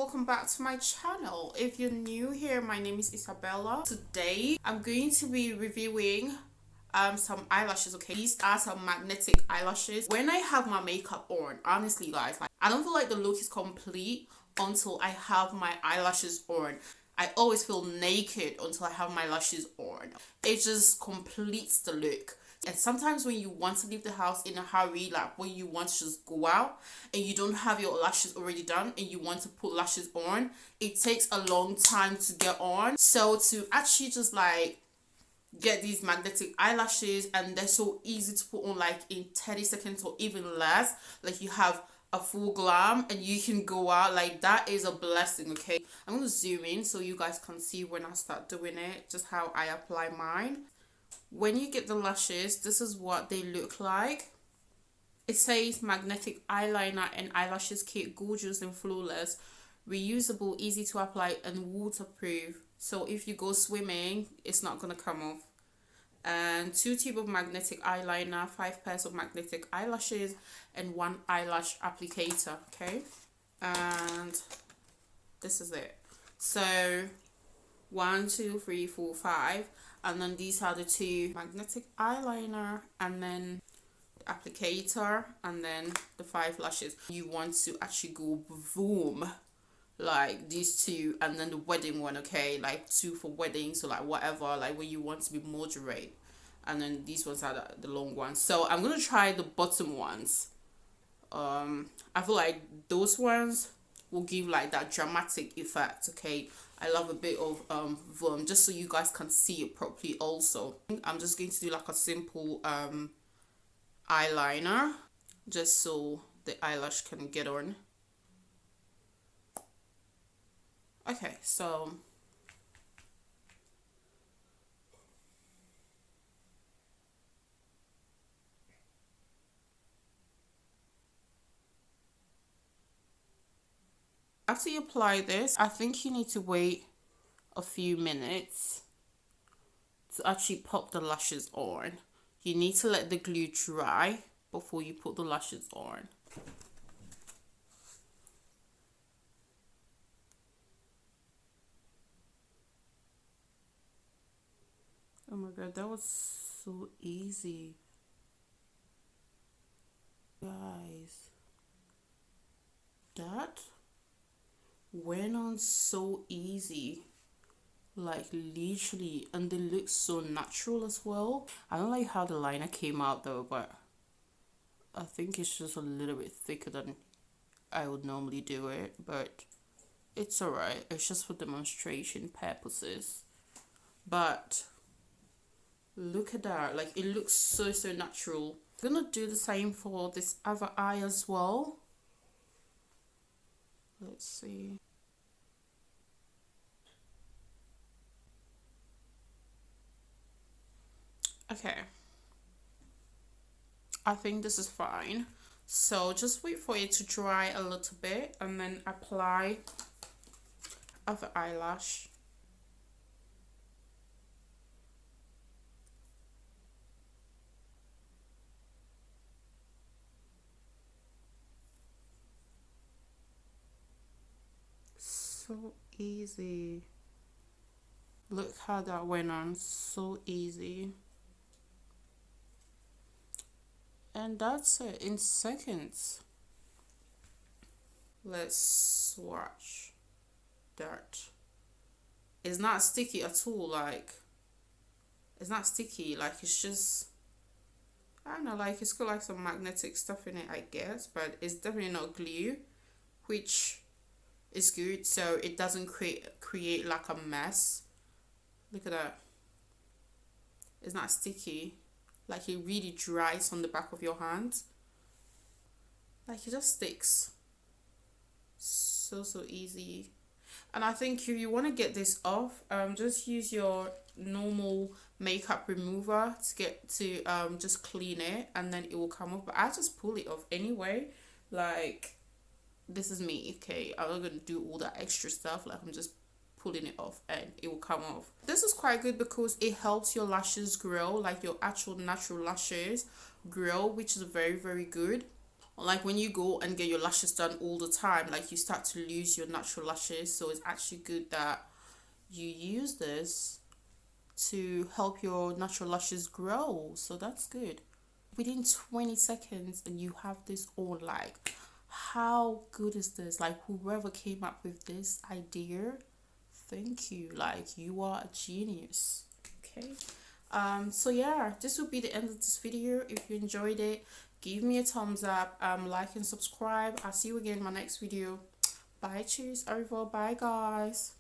welcome back to my channel. If you're new here, my name is Isabella. Today I'm going to be reviewing some eyelashes. Okay, these are some magnetic eyelashes. When I have my makeup on, honestly guys, like, I don't feel like the look is complete until I have my eyelashes on. I always feel naked until I have my lashes on. It just completes the look. And sometimes when you want to leave the house in a hurry, like when you want to just go out and you don't have your lashes already done and you want to put lashes on, it takes a long time to get on. So to actually just like get these magnetic eyelashes, and they're so easy to put on like in 30 seconds or even less, like you have a full glam and you can go out, like that is a blessing. Okay, I'm gonna zoom in so you guys can see when I start doing it, just how I apply mine. When you get the lashes, this is what they look like. It says magnetic eyeliner and eyelashes kit, gorgeous and flawless, reusable, easy to apply and waterproof. So if you go swimming, it's not gonna come off. And 2 tubes of magnetic eyeliner, 5 pairs of magnetic eyelashes, and 1 eyelash applicator. Okay, and this is it. So 1, 2, 3, 4, 5, and then these are the 2 magnetic eyeliner, and then the applicator, and then the 5 lashes. You want to actually go boom, like these 2, and then the wedding one. Okay, like 2 for weddings, so like whatever, like when you want to be moderate. And then these ones are the long ones. So I'm gonna try the bottom ones. I feel like those ones will give like that dramatic effect. Okay, I love a bit of volume, just so you guys can see it properly. Also, I'm just going to do like a simple eyeliner, just so the eyelash can get on. Okay, so after you apply this, I think you need to wait a few minutes to actually pop the lashes on. You need to let the glue dry before you put the lashes on. Oh my god, that was so easy. Guys, that went on so easy, like literally, and they look so natural as well. I don't like how the liner came out though, but I think it's just a little bit thicker than I would normally do it, but it's alright. It's just for demonstration purposes. But look at that, like it looks so natural. I'm gonna do the same for this other eye as well. Let's see. Okay, I think this is fine. So just wait for it to dry a little bit and then apply other eyelash. So easy. Look how that went on, so easy. And that's it, in seconds. Let's swatch that. It's not sticky at all, like it's not sticky, like it's just, I don't know, like it's got like some magnetic stuff in it, I guess, but it's definitely not glue, which is good, so it doesn't create like a mess. Look at that. It's not sticky, like it really dries on the back of your hand, like it just sticks. So easy. And I think if you want to get this off, just use your normal makeup remover to get to just clean it, and then it will come off. But I just pull it off anyway, like this is me. Okay, I'm not gonna do all that extra stuff, like I'm just pulling it off and it will come off. This is quite good because it helps your lashes grow, like your actual natural lashes grow, which is very good. Like when you go and get your lashes done all the time, like you start to lose your natural lashes. So it's actually good that you use this to help your natural lashes grow. So that's good. Within 20 seconds and you have this on. Like, how good is this? Like, whoever came up with this idea, thank you. Like, you are a genius. Okay. So yeah, this will be the end of this video. If you enjoyed it, give me a thumbs up, like and subscribe. I'll see you again in my next video. Bye, cheers, over, bye guys.